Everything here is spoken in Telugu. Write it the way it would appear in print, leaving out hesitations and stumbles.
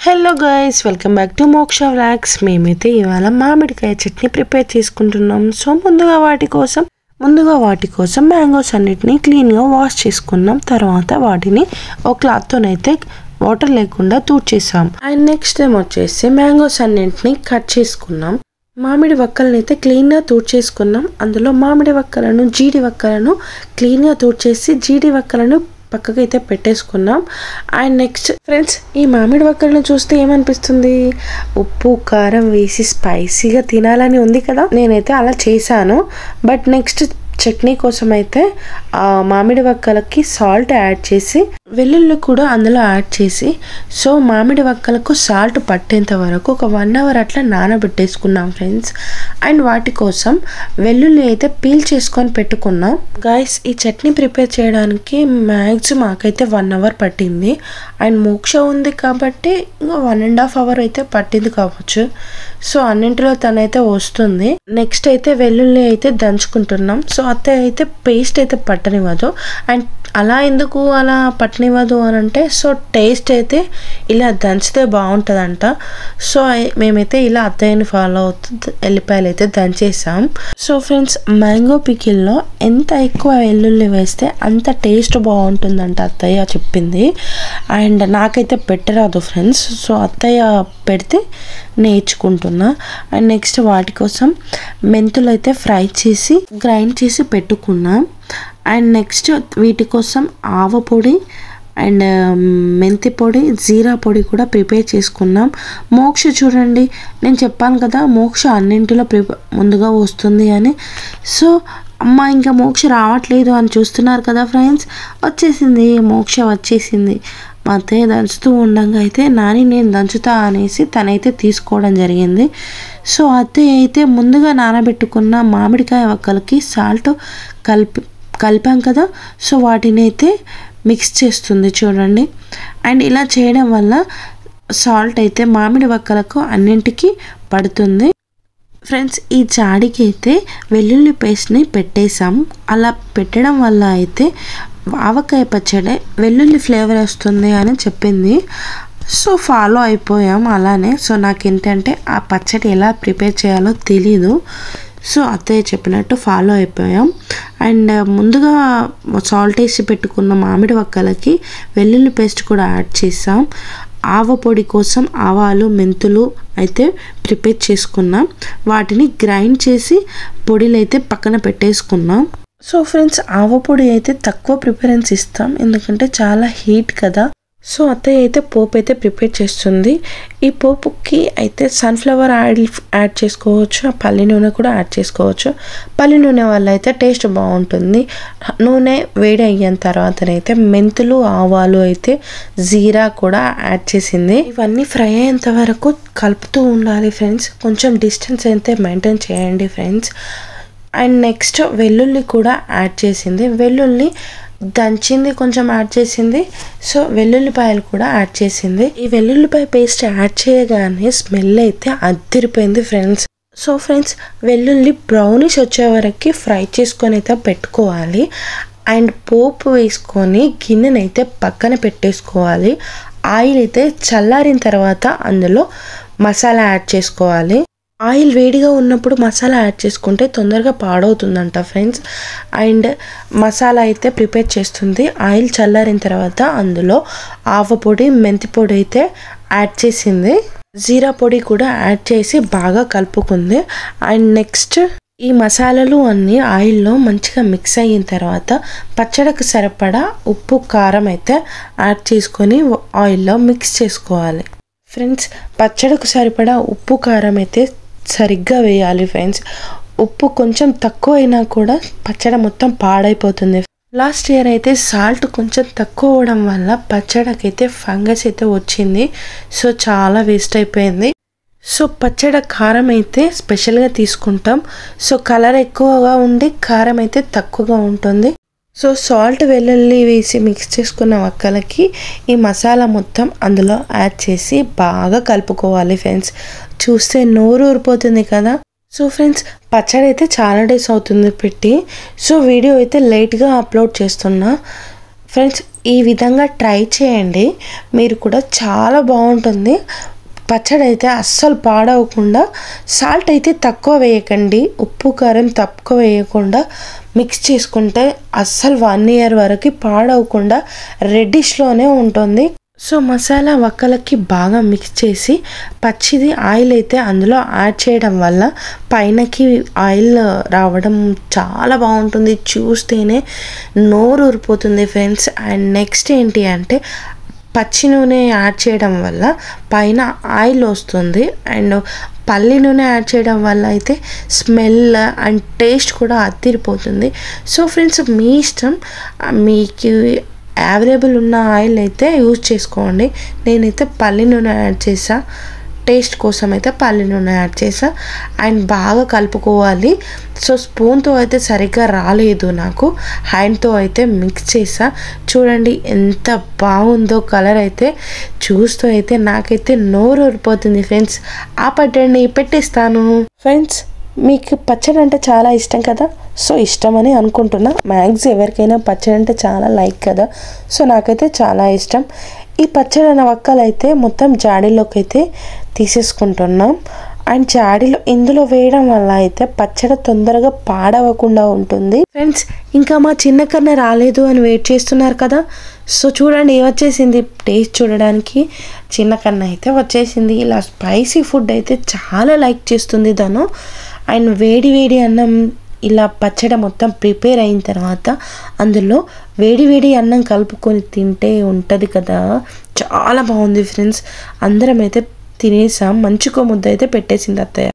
Hello guys, welcome back to మోక్ష వ్లాగ్స్. మేమైతే ఇవాళ మామిడికాయ చట్నీ ప్రిపేర్ చేసుకుంటున్నాం. సో ముందుగా వాటి కోసం మ్యాంగోస్ అన్నిటిని క్లీన్గా వాష్ చేసుకున్నాం. తర్వాత వాటిని ఒక క్లాత్తోనైతే వాటర్ లేకుండా తూడ్చేసాం. అండ్ నెక్స్ట్ టైం వచ్చేసి మ్యాంగోస్ అన్నింటిని కట్ చేసుకున్నాం. మామిడి వక్కలను అయితే క్లీన్గా తూడ్చేసుకున్నాం. అందులో మామిడి వక్కలను జీడి వక్కలను క్లీన్గా తూడ్చేసి జీడి వక్కలను పక్కకి అయితే పెట్టేసుకున్నాం. అండ్ నెక్స్ట్ ఫ్రెండ్స్, ఈ మామిడి వక్కలను చూస్తే ఏమనిపిస్తుంది? ఉప్పు కారం వేసి స్పైసీగా తినాలని ఉంది కదా. నేనైతే అలా చేశాను. బట్ నెక్స్ట్ చట్నీ కోసం అయితే మామిడి వక్కలకి సాల్ట్ యాడ్ చేసి వెల్లుల్లి కూడా అందులో యాడ్ చేసి సో మామిడి వక్కలకు సాల్ట్ పట్టేంత వరకు ఒక 1 అవర్ అట్లా నానబెట్టేసుకున్నాం ఫ్రెండ్స్. అండ్ వాటి కోసం వెల్లుల్లి అయితే పీల్ చేసుకొని పెట్టుకున్నాం. గైస్, ఈ చట్నీ ప్రిపేర్ చేయడానికి మ్యాక్సిమం మాకైతే 1 అవర్ పట్టింది. అండ్ మోక్ష ఉంది కాబట్టి ఇంకా 1.5 అవర్ అయితే పట్టింది కావచ్చు. సో అన్నింటిలో తనైతే వస్తుంది. నెక్స్ట్ అయితే వెల్లుల్లి అయితే దంచుకుంటున్నాం. సో అత్తయ్య అయితే పేస్ట్ అయితే పట్టనివ్వదు. అండ్ అలా పట్టనివ్వదు అని అంటే సో టేస్ట్ అయితే ఇలా దంచితే బాగుంటుందంట. సో మేమైతే ఇలా అత్తయ్యని ఫాలో అవుతూ ఎల్లిపాయలు అయితే దంచేసాం. సో ఫ్రెండ్స్, మ్యాంగో పికిల్లో ఎంత ఎక్కువ వెల్లుల్లి వేస్తే అంత టేస్ట్ బాగుంటుందంట అత్తయ్య చెప్పింది. అండ్ నాకైతే పెట్టరాదు ఫ్రెండ్స్. సో అత్తయ్య పెడితే నేర్చుకుంటున్నా. అండ్ నెక్స్ట్ వాటి కోసం మెంతులు అయితే ఫ్రై చేసి గ్రైండ్ చేసి పెట్టుకున్నాం. అండ్ నెక్స్ట్ వీటి కోసం ఆవ పొడి అండ్ మెంతి పొడి, జీరా పొడి కూడా ప్రిపేర్ చేసుకున్నాం. మోక్ష చూడండి, నేను చెప్పాను కదా మోక్ష అన్నింటిలో ముందుగా వస్తుంది అని. సో అమ్మ ఇంకా మోక్ష రావట్లేదు అని చూస్తున్నారు కదా ఫ్రెండ్స్. మోక్ష వచ్చేసింది. మా అత్తయ్య దంచుతూ ఉండగా అయితే నేను దంచుతా అనేసి తనైతే తీసుకోవడం జరిగింది. సో అత్తయ్య అయితే ముందుగా నానబెట్టుకున్న మామిడికాయ వక్కలకి సాల్ట్ కలిపాం కదా, సో వాటిని అయితే మిక్స్ చేస్తుంది చూడండి. అండ్ ఇలా చేయడం వల్ల సాల్ట్ అయితే మామిడి వక్కలకు అన్నింటికి పడుతుంది. ఫ్రెండ్స్, ఈ జాడికి అయితే వెల్లుల్లి పేస్ట్ని పెట్టేసాం. అలా పెట్టడం వల్ల అయితే ఆవకాయ పచ్చడి వెల్లుల్లి ఫ్లేవర్ వస్తుంది అని చెప్పింది. సో ఫాలో అయిపోయాం అలానే. సో నాకేంటంటే ఆ పచ్చడి ఎలా ప్రిపేర్ చేయాలో తెలీదు. సో అత్తయ్య చెప్పినట్టు ఫాలో అయిపోయాం. అండ్ ముందుగా సాల్ట్ వేసి పెట్టుకున్న మామిడి వక్కలకి వెల్లుల్లి పేస్ట్ కూడా యాడ్ చేసాం. ఆవ పొడి కోసం ఆవాలు, మెంతులు అయితే ప్రిపేర్ చేసుకున్నాం. వాటిని గ్రైండ్ చేసి పొడిలు అయితే పక్కన పెట్టేసుకున్నాం. సో ఫ్రెండ్స్, ఆవ పొడి అయితే తక్కువ ప్రిఫరెన్స్ ఇస్తాం ఎందుకంటే చాలా హీట్ కదా. సో అత్తయ్య అయితే పోపు అయితే ప్రిపేర్ చేస్తుంది. ఈ పోపుకి అయితే సన్ఫ్లవర్ ఆయిల్ యాడ్ చేసుకోవచ్చు, పల్లి నూనె కూడా యాడ్ చేసుకోవచ్చు. పల్లి నూనె వల్ల అయితే టేస్ట్ బాగుంటుంది. నూనె వేడి అయిన తర్వాతనైతే మెంతులు, ఆవాలు అయితే జీరా కూడా యాడ్ చేసింది. ఇవన్నీ ఫ్రై అయ్యేంత వరకు కలుపుతూ ఉండాలి ఫ్రెండ్స్. కొంచెం డిస్టెన్స్ అయితే మెయింటైన్ చేయండి ఫ్రెండ్స్. అండ్ నెక్స్ట్ వెల్లుల్లి కూడా యాడ్ చేసింది. వెల్లుల్లి దంచింది కొంచెం యాడ్ చేసింది. సో వెల్లుల్లిపాయలు కూడా యాడ్ చేసింది. ఈ వెల్లుల్లిపాయ పేస్ట్ యాడ్ చేయగానే స్మెల్ అయితే అదిరిపోయింది ఫ్రెండ్స్. సో ఫ్రెండ్స్, వెల్లుల్లి బ్రౌనిష్ వచ్చే వరకు ఫ్రై చేసుకొని అయితే పెట్టుకోవాలి. అండ్ పోపు వేసుకొని గిన్నెనైతే పక్కన పెట్టేసుకోవాలి. ఆయిల్ అయితే చల్లారిన తర్వాత అందులో మసాలా యాడ్ చేసుకోవాలి. ఆయిల్ వేడిగా ఉన్నప్పుడు మసాలా యాడ్ చేసుకుంటే తొందరగా పాడవుతుందంట ఫ్రెండ్స్. అండ్ మసాలా అయితే ప్రిపేర్ చేస్తుంది. ఆయిల్ చల్లారిన తర్వాత అందులో ఆవ పొడి, మెంతి పొడి అయితే యాడ్ చేసింది. జీరా పొడి కూడా యాడ్ చేసి బాగా కలుపుకుంది. అండ్ నెక్స్ట్ ఈ మసాలాలు అన్నీ ఆయిల్లో మంచిగా మిక్స్ అయిన తర్వాత పచ్చడికి సరిపడా ఉప్పు, కారం అయితే యాడ్ చేసుకొని ఆయిల్లో మిక్స్ చేసుకోవాలి ఫ్రెండ్స్. పచ్చడికి సరిపడా ఉప్పు, కారం అయితే సరిగ్గా వేయాలి ఫ్రెండ్స్. ఉప్పు కొంచెం తక్కువ అయినా కూడా పచ్చడి మొత్తం పాడైపోతుంది. లాస్ట్ ఇయర్ అయితే సాల్ట్ కొంచెం తక్కువ అవడం వల్ల పచ్చడికైతే ఫంగస్ అయితే వచ్చింది. సో చాలా వేస్ట్ అయిపోయింది. సో పచ్చడి కారం అయితే స్పెషల్గా తీసుకుంటాం. సో కలర్ ఎక్కువగా ఉండి కారం అయితే తక్కువగా ఉంటుంది. సో సాల్ట్, వెల్లుల్లి వేసి మిక్స్ చేసుకున్న వక్కలకి ఈ మసాలా మొత్తం అందులో యాడ్ చేసి బాగా కలుపుకోవాలి ఫ్రెండ్స్. చూస్తే నోరు ఊరిపోతుంది కదా. సో ఫ్రెండ్స్, పచ్చడి అయితే చాలా డేస్ అవుతుంది పెట్టి. సో వీడియో అయితే లేట్గా అప్లోడ్ చేస్తున్నా. ఫ్రెండ్స్ ఈ విధంగా ట్రై చేయండి, మీరు కూడా చాలా బాగుంటుంది. పచ్చడి అయితే అస్సలు పాడవకుండా, సాల్ట్ అయితే తక్కువ వేయకండి, ఉప్పు కారం తక్కువ వేయకుండా మిక్స్ చేసుకుంటే అస్సలు 1 year వరకు పాడవకుండా రెడ్డిష్లోనే ఉంటుంది. సో మసాలా వక్కలకి బాగా మిక్స్ చేసి పచ్చిది ఆయిల్ అయితే అందులో యాడ్ చేయడం వల్ల పైనకి ఆయిల్ రావడం చాలా బాగుంటుంది, చూస్తేనే నోరు ఊరిపోతుంది ఫ్రెండ్స్. అండ్ నెక్స్ట్ ఏంటి అంటే పచ్చి నూనె యాడ్ చేయడం వల్ల పైన ఆయిల్ వస్తుంది, అండ్ పల్లి నూనె యాడ్ చేయడం వల్ల అయితే స్మెల్ అండ్ టేస్ట్ కూడా అదిరిపోతుంది. సో ఫ్రెండ్స్ మీ ఇష్టం, మీకు అవైలబుల్ ఉన్న ఆయిల్ అయితే యూజ్ చేసుకోండి. నేనైతే పల్లి నూనె యాడ్ చేసా, టేస్ట్ కోసం అయితే పల్లి నూనె యాడ్ చేసా. అండ్ బాగా కలుపుకోవాలి. సో స్పూన్తో అయితే సరిగ్గా రాలేదు, నాకు హ్యాండ్తో అయితే మిక్స్ చేసా. చూడండి ఎంత బాగుందో కలర్ అయితే, చూస్తూ అయితే నాకైతే నోరు ఊరిపోతుంది ఫ్రెండ్స్. ఆ పట్టండి పెట్టేస్తాను. ఫ్రెండ్స్ మీకు పచ్చడి అంటే చాలా ఇష్టం కదా, సో ఇష్టమని అనుకుంటున్నా. మ్యాక్స్ ఎవరికైనా పచ్చడి అంటే చాలా లైక్ కదా, సో నాకైతే చాలా ఇష్టం. ఈ పచ్చడి అన్న వక్కలు అయితే మొత్తం జాడీలోకి అయితే తీసేసుకుంటున్నాం. అండ్ జాడీలో ఇందులో వేయడం వల్ల అయితే పచ్చడి తొందరగా పాడవకుండా ఉంటుంది. ఫ్రెండ్స్ ఇంకా మా చిన్న కన్నా రాలేదు అని వెయిట్ చేస్తున్నారు కదా, సో చూడండి వచ్చేసింది. టేస్ట్ చూడడానికి చిన్న కన్నా అయితే వచ్చేసింది. ఇలా స్పైసీ ఫుడ్ అయితే చాలా లైక్ చేస్తుంది తను. అండ్ వేడి వేడి అన్నం ఇలా పచ్చడి మొత్తం ప్రిపేర్ అయిన తర్వాత అందులో వేడి వేడి అన్నం కలుపుకొని తింటే ఉంటుంది కదా, చాలా బాగుంది ఫ్రెండ్స్. అందరం అయితే తినేసాం, మంచికో ముద్ద అయితే పెట్టేసింది అత్తయ్య.